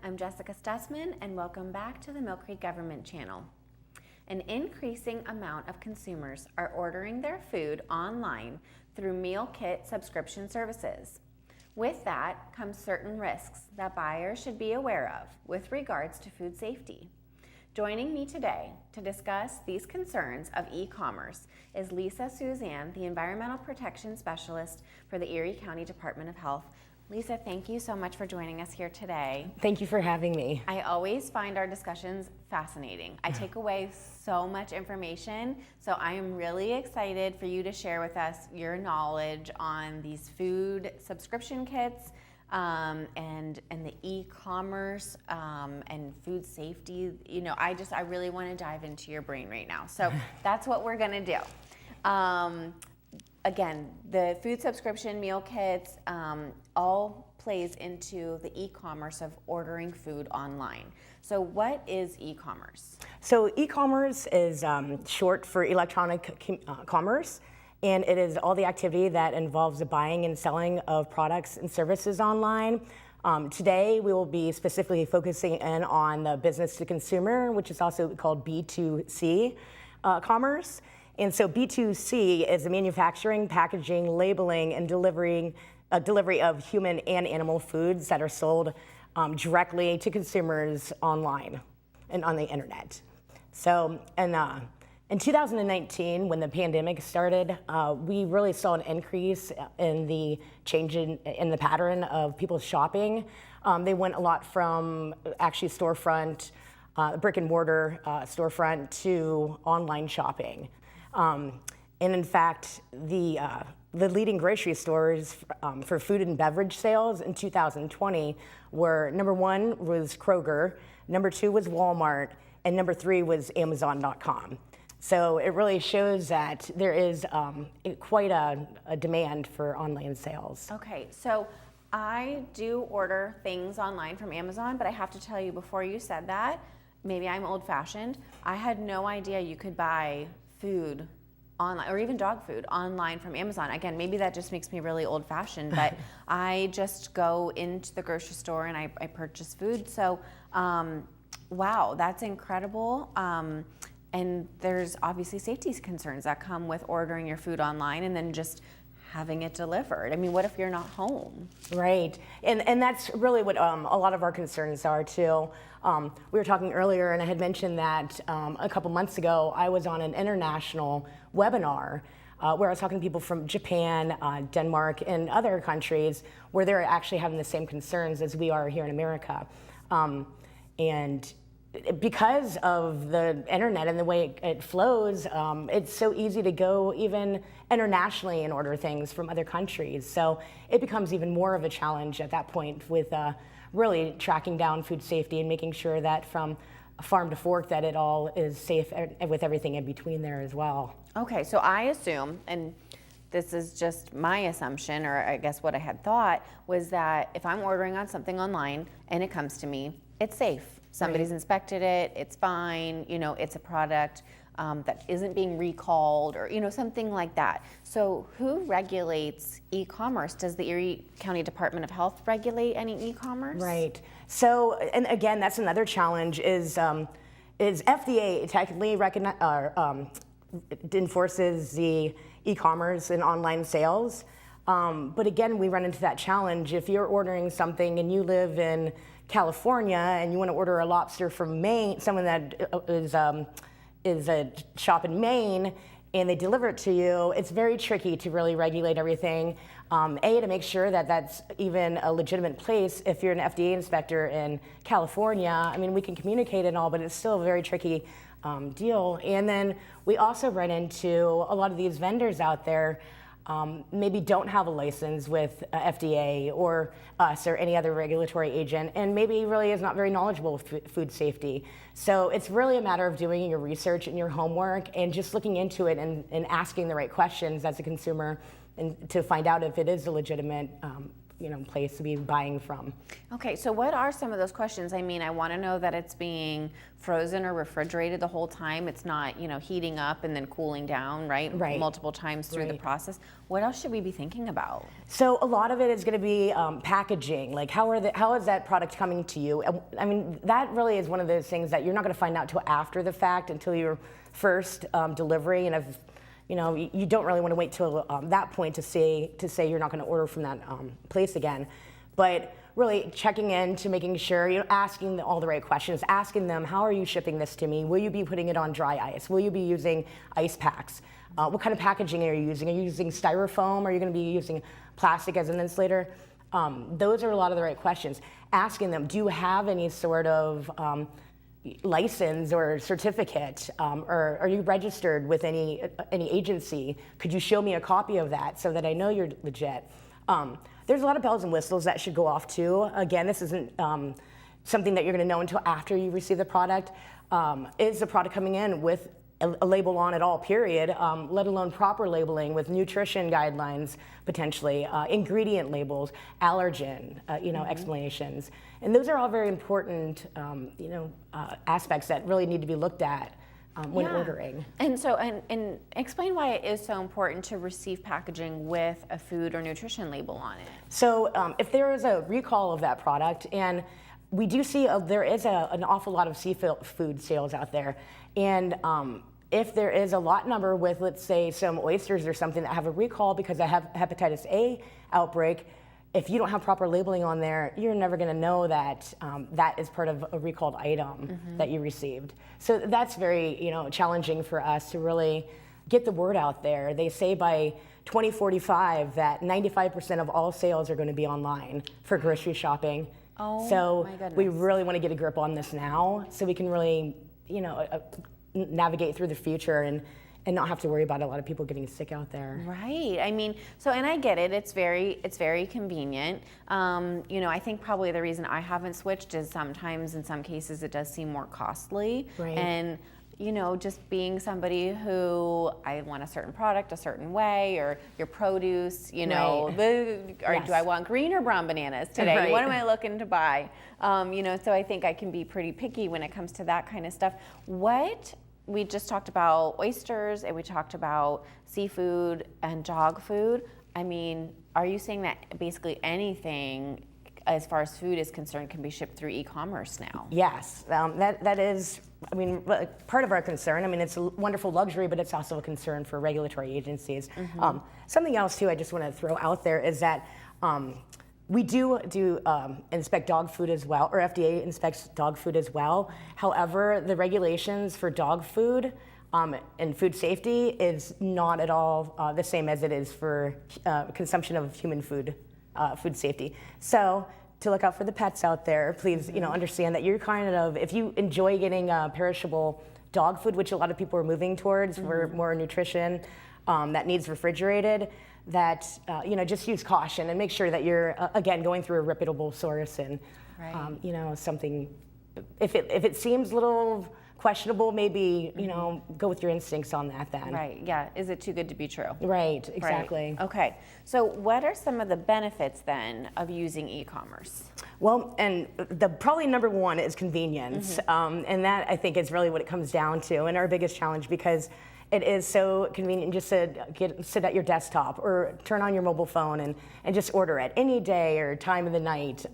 I'm Jessica Stussman, and welcome back to the Millcreek Government Channel. An increasing amount of consumers are ordering their food online through meal kit subscription services. With that comes certain risks that buyers should be aware of with regards to food safety. Joining me today to discuss these concerns of e-commerce is Lisa Suzanne, the Environmental Protection Specialist for the Erie County Department of Health. Lisa, thank you so much for joining us here today. Thank you for having me. I always find our discussions fascinating. I take away so much information, so I am really excited for you to share with us your knowledge on these food subscription kits and the e-commerce and food safety. You know, I really want to dive into your brain right now. So that's what we're gonna do. Again, the food subscription meal kits all plays into the e-commerce of ordering food online. So what is e-commerce? So e-commerce is short for electronic commerce, and it is all the activity that involves the buying and selling of products and services online. Today, we will be specifically focusing in on the business to consumer, which is also called B2C commerce. And so B2C is the manufacturing, packaging, labeling, and delivery of human and animal foods that are sold directly to consumers online and on the internet. So in 2019, when the pandemic started, we really saw an increase in the change in the pattern of people shopping. They went a lot from actually storefront, brick and mortar storefront to online shopping. And in fact, the leading grocery stores for food and beverage sales in 2020 were, number one was Kroger, number two was Walmart, and number three was Amazon.com. So it really shows that there is quite a demand for online sales. Okay, so I do order things online from Amazon, but I have to tell you, before you said that, maybe I'm old-fashioned, I had no idea you could buy food online, or even dog food online from Amazon. Again, maybe that just makes me really old-fashioned, but I just go into the grocery store and I purchase food. So, wow, that's incredible. And there's obviously safety concerns that come with ordering your food online and then just having it delivered. I mean, what if you're not home? Right, and that's really what a lot of our concerns are too. We were talking earlier, and I had mentioned that a couple months ago, I was on an international webinar where I was talking to people from Japan, Denmark, and other countries where they're actually having the same concerns as we are here in America. And because of the internet and the way it flows, it's so easy to go even internationally and order things from other countries. So it becomes even more of a challenge at that point with really tracking down food safety and making sure that from farm to fork that it all is safe with everything in between there as well. Okay, so I assume, and this is just my assumption, or I guess what I had thought, was that if I'm ordering on something online and it comes to me, it's safe. Somebody's inspected it, it's fine, you know, it's a product that isn't being recalled, or, you know, something like that. So who regulates e-commerce? Does the Erie County Department of Health regulate any e-commerce? Right. So, and again, that's another challenge is FDA technically enforces the e-commerce and online sales. But again, we run into that challenge. If you're ordering something and you live in California and you want to order a lobster from Maine, someone that is a shop in Maine, and they deliver it to you, it's very tricky to really regulate everything. To make sure that that's even a legitimate place. If you're an FDA inspector in California, I mean, we can communicate and all, but it's still a very tricky deal. And then we also run into a lot of these vendors out there maybe don't have a license with FDA or us or any other regulatory agent, and maybe really is not very knowledgeable with food safety. So it's really a matter of doing your research and your homework and just looking into it and asking the right questions as a consumer and to find out if it is a legitimate place to be buying from. Okay, so what are some of those questions? I mean, I want to know that it's being frozen or refrigerated the whole time. It's not, heating up and then cooling down, right? Right. Multiple times through the Right. process. What else should we be thinking about? So a lot of it is going to be packaging. Like how is that product coming to you? I mean, that really is one of those things that you're not going to find out till after the fact, until your first delivery. And if you don't really want to wait till that point to say you're not going to order from that place again. But really checking in to making sure, asking all the right questions, asking them, how are you shipping this to me? Will you be putting it on dry ice? Will you be using ice packs? What kind of packaging are you using? Are you using styrofoam? Are you going to be using plastic as an insulator? Those are a lot of the right questions. Asking them, do you have any sort of license or certificate, or are you registered with any agency? Could you show me a copy of that so that I know you're legit? There's a lot of bells and whistles that should go off too. Again, this isn't something that you're going to know until after you receive the product. Is the product coming in with a label on it all, period, let alone proper labeling with nutrition guidelines, potentially, ingredient labels, allergen, explanations. And those are all very important, aspects that really need to be looked at when ordering. And so, and explain why it is so important to receive packaging with a food or nutrition label on it. So if there is a recall of that product, and we do see there is an awful lot of seafood sales out there, and if there is a lot number with, let's say, some oysters or something that have a recall because of hepatitis A outbreak, if you don't have proper labeling on there, you're never going to know that that is part of a recalled item that you received. So that's very, challenging for us to really get the word out there. They say by 2045 that 95% of all sales are going to be online for grocery shopping. Oh, so my goodness. we really want to get a grip on this now so we can really, navigate through the future and not have to worry about a lot of people getting sick out there. Right. I mean, and I get it. It's very convenient. I think probably the reason I haven't switched is sometimes in some cases it does seem more costly. Right. And just being somebody who I want a certain product a certain way, or your produce, Right. Do I want green or brown bananas today? Right. What am I looking to buy? So I think I can be pretty picky when it comes to that kind of stuff. We just talked about oysters and we talked about seafood and dog food. I mean, are you saying that basically anything as far as food is concerned can be shipped through e-commerce now? Yes, that is, part of our concern. I mean, it's a wonderful luxury, but it's also a concern for regulatory agencies. Something else too I just want to throw out there is that we do inspect dog food as well, or FDA inspects dog food as well. However, the regulations for dog food and food safety is not at all the same as it is for consumption of human food, food safety. So to look out for the pets out there, please understand that you're if you enjoy getting perishable dog food, which a lot of people are moving towards for more nutrition that needs refrigerated, that just use caution and make sure that you're again going through a reputable source and something. If it seems a little questionable, maybe go with your instincts on that then. Right. Yeah. Is it too good to be true? Right. Exactly. Right. Okay. So what are some of the benefits then of using e-commerce? Well, and the probably number one is convenience, and that I think is really what it comes down to, and our biggest challenge, because it is so convenient just to sit at your desktop or turn on your mobile phone and just order at any day or time of the night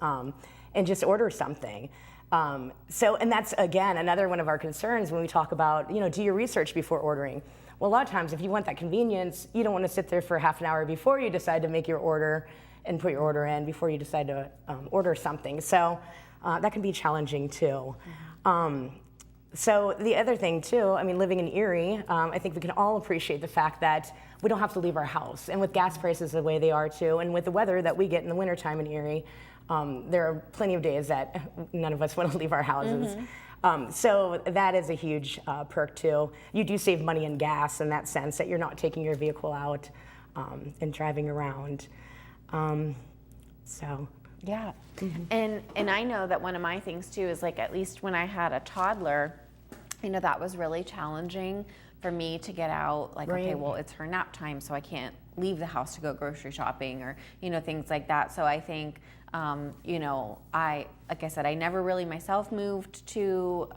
and just order something. And that's, again, another one of our concerns when we talk about, do your research before ordering. Well, a lot of times if you want that convenience, you don't want to sit there for half an hour before you decide to make your order and put your order in before you decide to order something. So that can be challenging too. So the other thing too, living in Erie, I think we can all appreciate the fact that we don't have to leave our house. And with gas prices the way they are too, and with the weather that we get in the wintertime in Erie, there are plenty of days that none of us want to leave our houses. So that is a huge perk too. You do save money in gas in that sense, that you're not taking your vehicle out and driving around. Yeah. And I know that one of my things too is, like, at least when I had a toddler, that was really challenging for me to get out. Like, Right. okay, well, it's her nap time, so I can't leave the house to go grocery shopping or, things like that. So I think, like I said, I never really myself moved to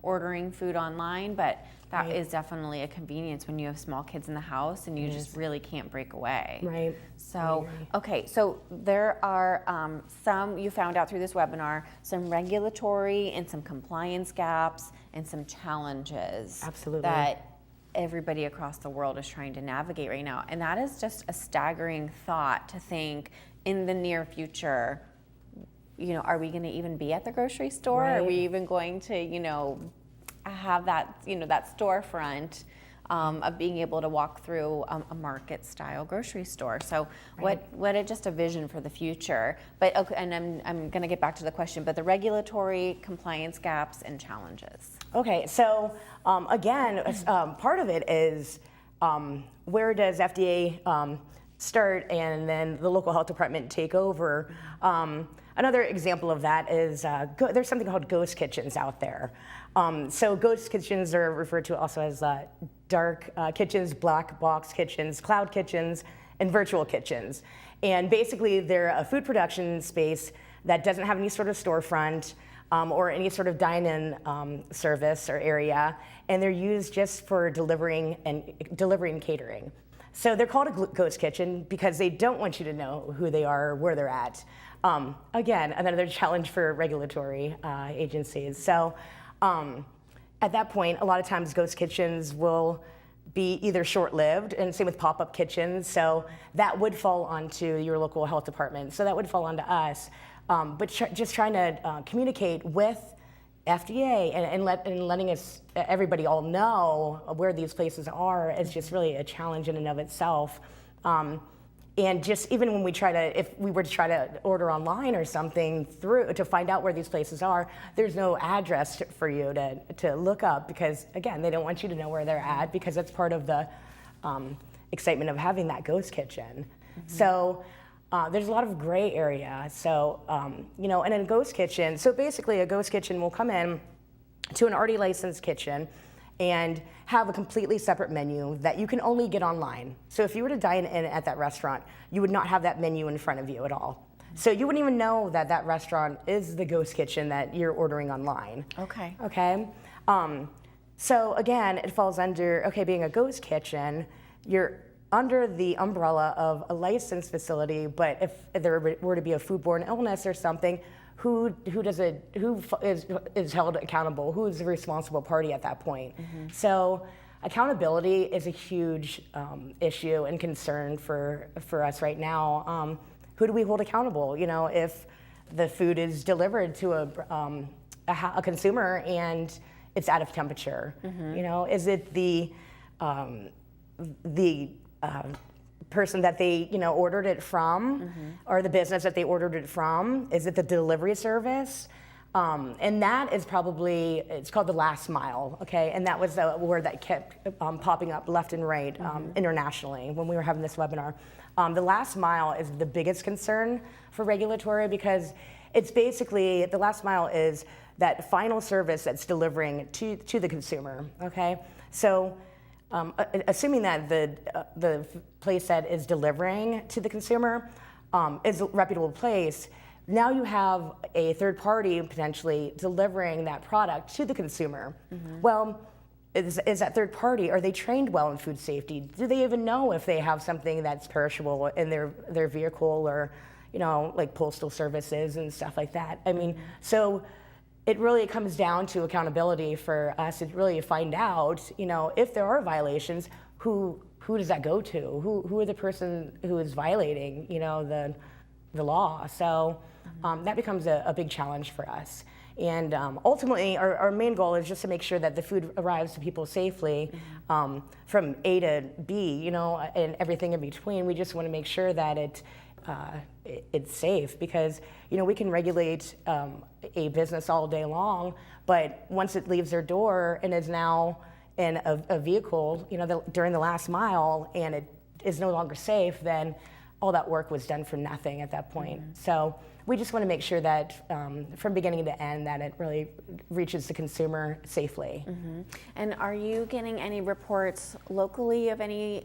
ordering food online, but that is definitely a convenience when you have small kids in the house and you just really can't break away. Right. So, okay, so there are some, you found out through this webinar, some regulatory and some compliance gaps and some challenges. Absolutely. That everybody across the world is trying to navigate right now. And that is just a staggering thought to think in the near future, are we going to even be at the grocery store? Right. Are we even going to, have that, that storefront of being able to walk through a market style grocery store? So what just a vision for the future. But okay, and I'm going to get back to the question, but the regulatory compliance gaps and challenges. Okay, so again, part of it is where does FDA start and then the local health department take over? Another example of that is there's something called ghost kitchens out there. So ghost kitchens are referred to also as dark kitchens, black box kitchens, cloud kitchens, and virtual kitchens. And basically they're a food production space that doesn't have any sort of storefront or any sort of dine-in service or area, and they're used just for delivering and catering. So they're called a ghost kitchen because they don't want you to know who they are or where they're at. Again, another challenge for regulatory agencies. So at that point, a lot of times ghost kitchens will be either short-lived, and same with pop-up kitchens. So that would fall onto your local health department. So that would fall onto us. But just trying to communicate with FDA and letting us, everybody all know where these places are is just really a challenge in and of itself. And just even when if we were to try to order online or something to find out where these places are, there's no address for you to look up because, again, they don't want you to know where they're at because that's part of the excitement of having that ghost kitchen. So there's a lot of gray area. So, and in a ghost kitchen, so basically a ghost kitchen will come in to an already licensed kitchen and have a completely separate menu that you can only get online. So if you were to dine in at that restaurant, you would not have that menu in front of you at all. So you wouldn't even know that that restaurant is the ghost kitchen that you're ordering online. Okay. Okay. So again, it falls under, being a ghost kitchen, you're under the umbrella of a licensed facility, but if there were to be a foodborne illness or something, who is held accountable? Who is the responsible party at that point? So accountability is a huge issue and concern for us right now. Who do we hold accountable? If the food is delivered to a consumer and it's out of temperature, is it the person that they ordered it from, or the business that they ordered it from? Is it the delivery service? And that is it's called the last mile, okay? And that was the word that kept popping up left and right internationally when we were having this webinar. The last mile is the biggest concern for regulatory because it's basically, the last mile is that final service that's delivering to the consumer, okay? So assuming that the place that is delivering to the consumer is a reputable place, now you have a third party potentially delivering that product to the consumer. Well, is that third party, are they trained well in food safety? Do they even know if they have something that's perishable in their vehicle or, like postal services and stuff like that? I mean, so it really comes down to accountability for us to really find out, if there are violations, who does that go to? Who are the person who is violating, the law? So that becomes a big challenge for us. And ultimately, our main goal is just to make sure that the food arrives to people safely from A to B, and everything in between. We just want to make sure that it's safe because we can regulate a business all day long, but once it leaves their door and is now in a vehicle, during the last mile, and it is no longer safe, then all that work was done for nothing at that point. So we just want to make sure that from beginning to end that it really reaches the consumer safely. And are you getting any reports locally of any,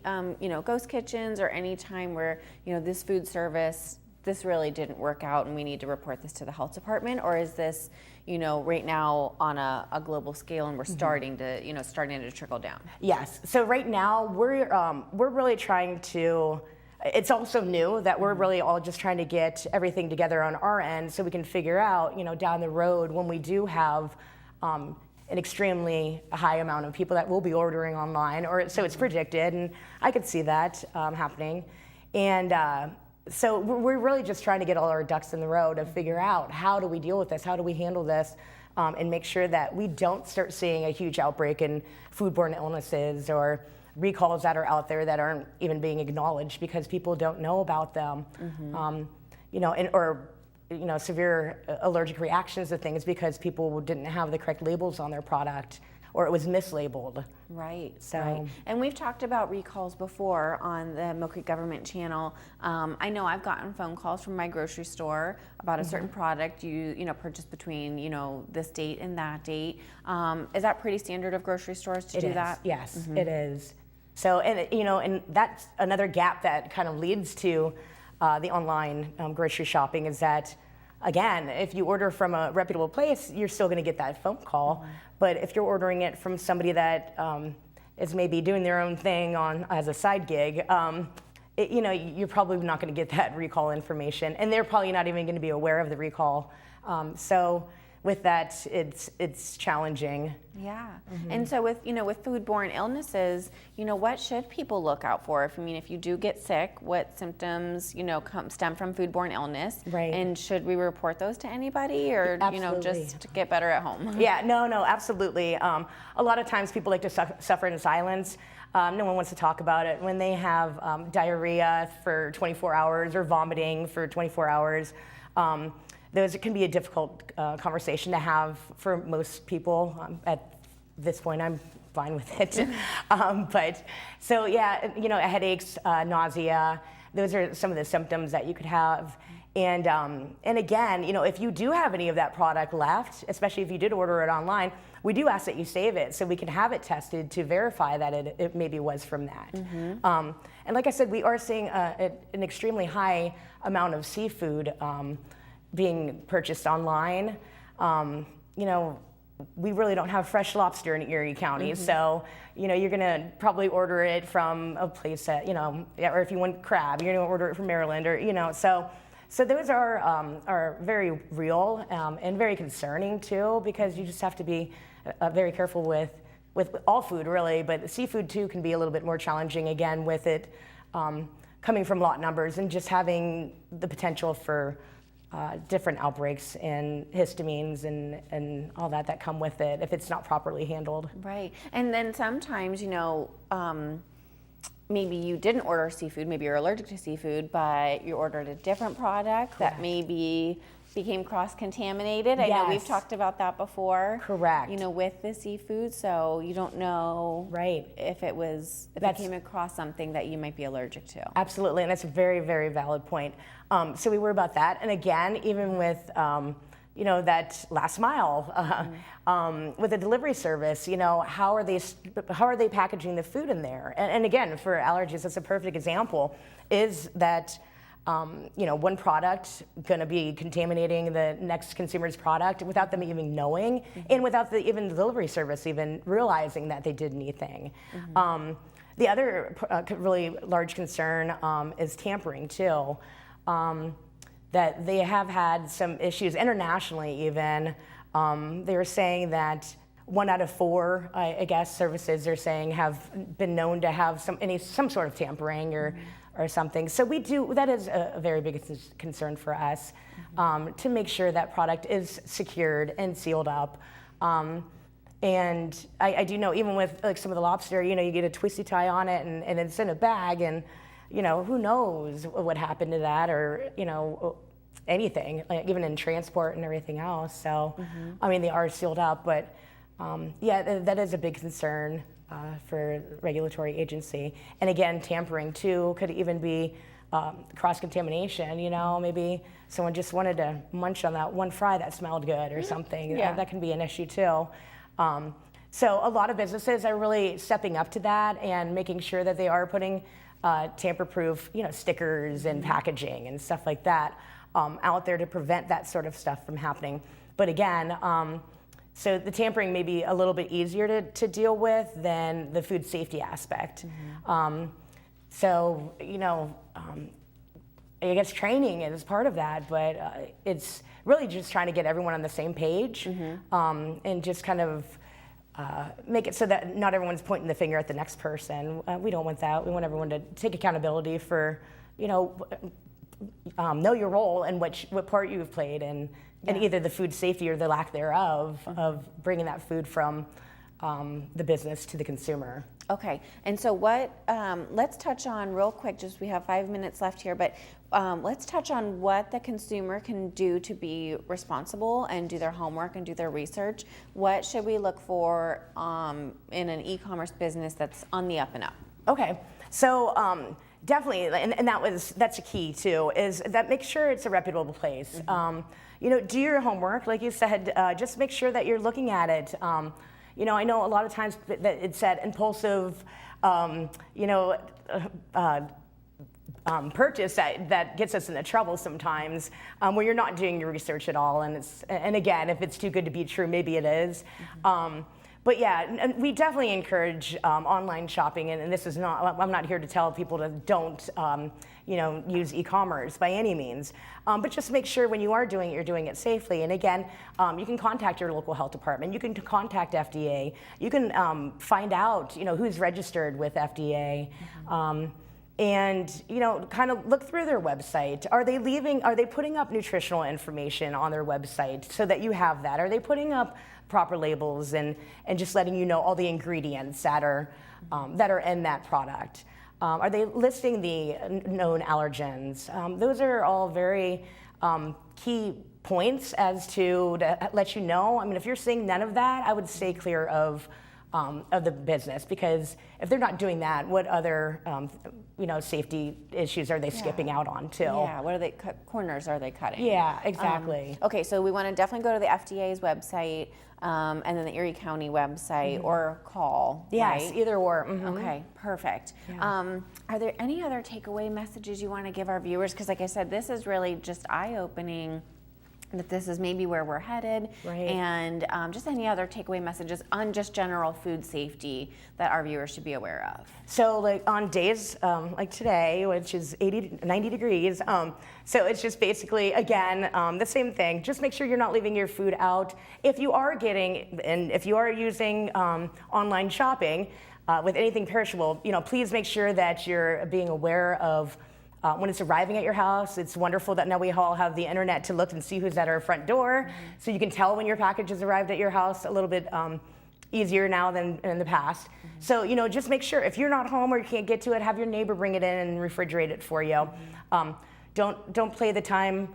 ghost kitchens or any time where, this food service, this really didn't work out and we need to report this to the health department? Or is this, right now on a global scale and we're starting to trickle down? Yes. So right now we're really trying to, it's also new that we're really all just trying to get everything together on our end so we can figure out, down the road when we do have an extremely high amount of people that will be ordering online, or so it's predicted, and I could see that happening. And so we're really just trying to get all our ducks in the row to figure out how do we deal with this, how do we handle this, and make sure that we don't start seeing a huge outbreak in foodborne illnesses or recalls that are out there that aren't even being acknowledged because people don't know about them, or severe allergic reactions to things because people didn't have the correct labels on their product or it was mislabeled. Right. So, right. And we've talked about recalls before on the Millcreek Government Channel. I know I've gotten phone calls from my grocery store about a certain product you purchased between this date and that date. Is that pretty standard of grocery stores to do that? Yes, it is. So, and that's another gap that kind of leads to the online grocery shopping is that, again, if you order from a reputable place, you're still going to get that phone call. But if you're ordering it from somebody that is maybe doing their own thing as a side gig, you're probably not going to get that recall information, and they're probably not even going to be aware of the recall. So with that, it's challenging. Yeah. And so with foodborne illnesses, what should people look out for? If you do get sick, what symptoms, stem from foodborne illness? Right. And should we report those to anybody or, Absolutely. just get better at home? Yeah, no, absolutely. A lot of times people like to suffer in silence. No one wants to talk about it. When they have diarrhea for 24 hours or vomiting for 24 hours, it can be a difficult conversation to have for most people. At this point, I'm fine with it. But so yeah, headaches, nausea, those are some of the symptoms that you could have. And again, if you do have any of that product left, especially if you did order it online, we do ask that you save it so we can have it tested to verify that it maybe was from that. And like I said, we are seeing an extremely high amount of seafood being purchased online. We really don't have fresh lobster in Erie County, so you're gonna probably order it from a place that or if you want crab, you're gonna order it from Maryland, or so those are very real and very concerning too, because you just have to be very careful with all food really, but seafood too can be a little bit more challenging again with it coming from lot numbers and just having the potential for different outbreaks and histamines and all that come with it if it's not properly handled. Right. And then sometimes, maybe you didn't order seafood, maybe you're allergic to seafood, but you ordered a different product that maybe became cross-contaminated. I know we've talked about that before. Correct. With the seafood, so you don't know if it came across something that you might be allergic to. Absolutely, and that's a very, very valid point. So we worry about that, and again, even with that last mile with the delivery service, how are they packaging the food in there? And again, for allergies, that's a perfect example. Is that one product going to be contaminating the next consumer's product without them even knowing, and without even the delivery service even realizing that they did anything. The other really large concern is tampering too. That they have had some issues internationally even. They were saying that 1 out of 4, I guess, services they're saying have been known to have some sort of tampering or something. So that is a very big concern for us, to make sure that product is secured and sealed up. And I do know even with like some of the lobster, you get a twisty tie on it and it's in a bag, and who knows what happened to that, or anything, like even in transport and everything else. So they are sealed up, but that is a big concern for regulatory agency. And again, tampering too could even be cross-contamination, maybe someone just wanted to munch on that one fry that smelled good or something. Yeah. That can be an issue too. So a lot of businesses are really stepping up to that and making sure that they are putting tamper-proof, stickers and packaging and stuff like that out there to prevent that sort of stuff from happening. But again, so the tampering may be a little bit easier to deal with than the food safety aspect. So, I guess training is part of that, but it's really just trying to get everyone on the same page and just kind of make it so that not everyone's pointing the finger at the next person. We don't want that. We want everyone to take accountability for, know your role and what part you've played in either the food safety or the lack thereof of bringing that food from the business to the consumer. Okay, and so let's touch on real quick, just we have 5 minutes left here, but let's touch on what the consumer can do to be responsible and do their homework and do their research. What should we look for in an e-commerce business that's on the up and up? Okay, so definitely, and that's a key too, is that make sure it's a reputable place. Do your homework, like you said, just make sure that you're looking at it. I know a lot of times that it's that impulsive, purchase that gets us into trouble sometimes, where you're not doing your research at all. And again, if it's too good to be true, maybe it is. But yeah, and we definitely encourage online shopping, and this is not, I'm not here to tell people to don't, use e-commerce by any means. But just make sure when you are doing it, you're doing it safely. And again, you can contact your local health department. You can contact FDA. You can find out, who's registered with FDA. And kind of look through their website. Are they putting up nutritional information on their website so that you have that? Are they putting up proper labels and just letting you know all the ingredients that are in that product? Are they listing the known allergens? Those are all very key points as to let you know. I mean, if you're seeing none of that, I would stay clear of the business, because if they're not doing that, what other safety issues are they skipping out on too? Yeah, what corners are they cutting? Yeah, exactly. Okay, so we want to definitely go to the FDA's website and then the Erie County website or call. Yes, right? either or. Okay, perfect. Yeah. Are there any other takeaway messages you want to give our viewers? Because like I said, this is really just eye-opening, that this is maybe where we're headed, and just any other takeaway messages on just general food safety that our viewers should be aware of. So like on days like today, which is 90 degrees, so it's just basically, again, the same thing. Just make sure you're not leaving your food out. If you are using online shopping with anything perishable, please make sure that you're being aware of when it's arriving at your house. It's wonderful that now we all have the internet to look and see who's at our front door, so you can tell when your package has arrived at your house a little bit easier now than in the past. So just make sure if you're not home or you can't get to it, have your neighbor bring it in and refrigerate it for you. Don't play the time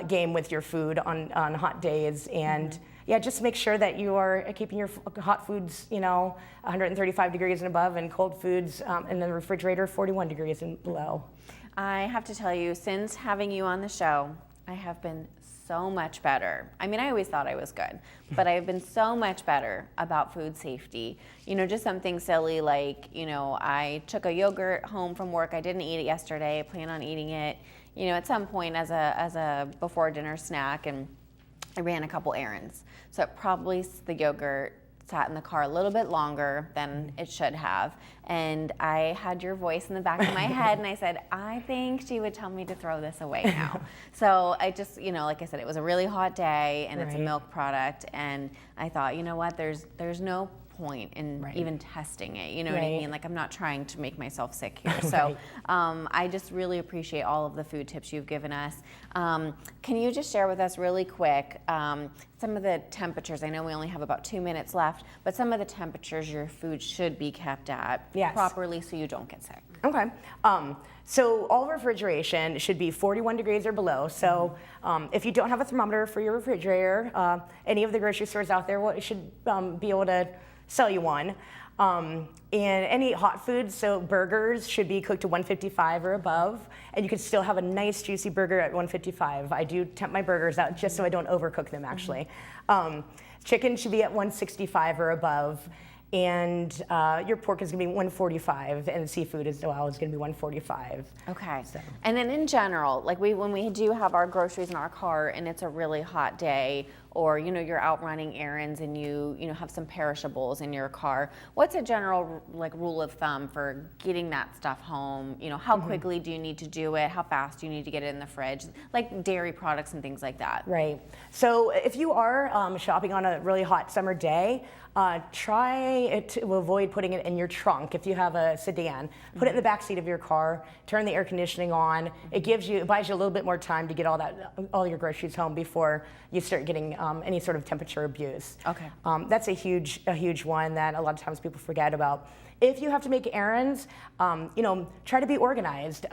game with your food on hot days, and just make sure that you are keeping your hot foods 135 degrees and above, and cold foods in the refrigerator 41 degrees and below. I have to tell you, since having you on the show, I have been so much better. I mean, I always thought I was good, but I've been so much better about food safety. Just something silly like, I took a yogurt home from work. I didn't eat it yesterday. I plan on eating it, at some point as a before dinner snack, and I ran a couple errands. So the yogurt sat in the car a little bit longer than it should have. And I had your voice in the back of my head, and I said, I think she would tell me to throw this away now. So I just, like I said, it was a really hot day, and it's a milk product, and I thought, what, there's no point in even testing it, what I mean? Like, I'm not trying to make myself sick here. So I just really appreciate all of the food tips you've given us. Can you just share with us really quick some of the temperatures? I know we only have about 2 minutes left, but some of the temperatures your food should be kept at properly so you don't get sick. Okay. So all refrigeration should be 41 degrees or below. So if you don't have a thermometer for your refrigerator, any of the grocery stores out there should be able to sell you one. And any hot foods, so burgers should be cooked to 155 or above, and you can still have a nice juicy burger at 155. I do temp my burgers out just so I don't overcook them actually. Chicken should be at 165 or above. And your pork is going to be 145, and seafood as well is going to be 145. Okay. So. And then in general, like when we do have our groceries in our car and it's a really hot day, or you're out running errands and you have some perishables in your car, what's a general like rule of thumb for getting that stuff home? How quickly do you need to do it? How fast do you need to get it in the fridge? Like dairy products and things like that. Right. So if you are shopping on a really hot summer day, try to avoid putting it in your trunk. If you have a sedan, put it in the back seat of your car, turn the air conditioning on. It buys you a little bit more time to get all your groceries home before you start getting any sort of temperature abuse. Okay. That's a huge one that a lot of times people forget about. If you have to make errands, try to be organized.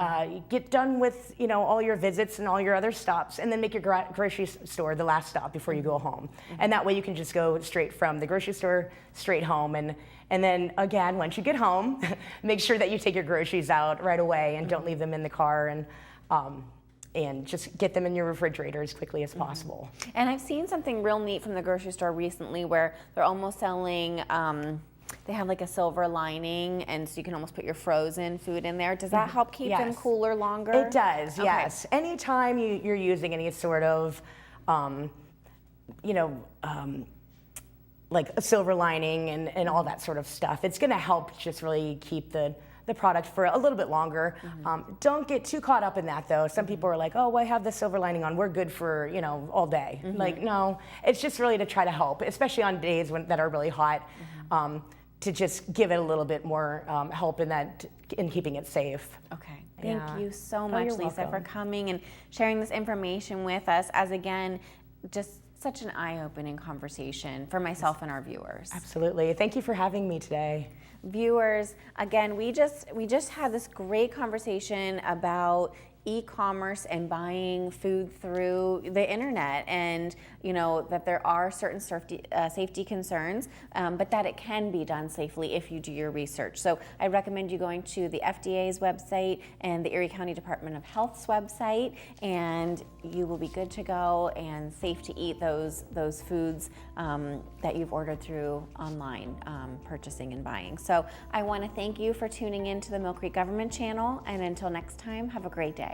Get done with all your visits and all your other stops, and then make your grocery store the last stop before you go home. And that way you can just go straight from the grocery store straight home. And then again, once you get home, make sure that you take your groceries out right away and don't leave them in the car. And just get them in your refrigerator as quickly as possible. And I've seen something real neat from the grocery store recently where they're almost selling. They have like a silver lining, and so you can almost put your frozen food in there. Does that help keep them cooler longer? It does, yes. Anytime you're using any sort of, like a silver lining and all that sort of stuff, it's going to help just really keep the product for a little bit longer. Don't get too caught up in that though. Some people are like, oh, well, I have the silver lining on, we're good for all day. Like, no, it's just really to try to help, especially on days that are really hot, to just give it a little bit more help in keeping it safe. Okay. Thank you so much, you're Lisa, welcome. for coming and sharing this information with us, as again, just such an eye-opening conversation for myself and our viewers. Absolutely. Thank you for having me today. Viewers, again, we just had this great conversation about e-commerce and buying food through the internet, and that there are certain safety concerns, but that it can be done safely if you do your research. So I recommend you going to the FDA's website and the Erie County Department of Health's website, and you will be good to go and safe to eat those foods that you've ordered through online purchasing and buying. So I want to thank you for tuning in to the Millcreek Government Channel, and until next time, have a great day.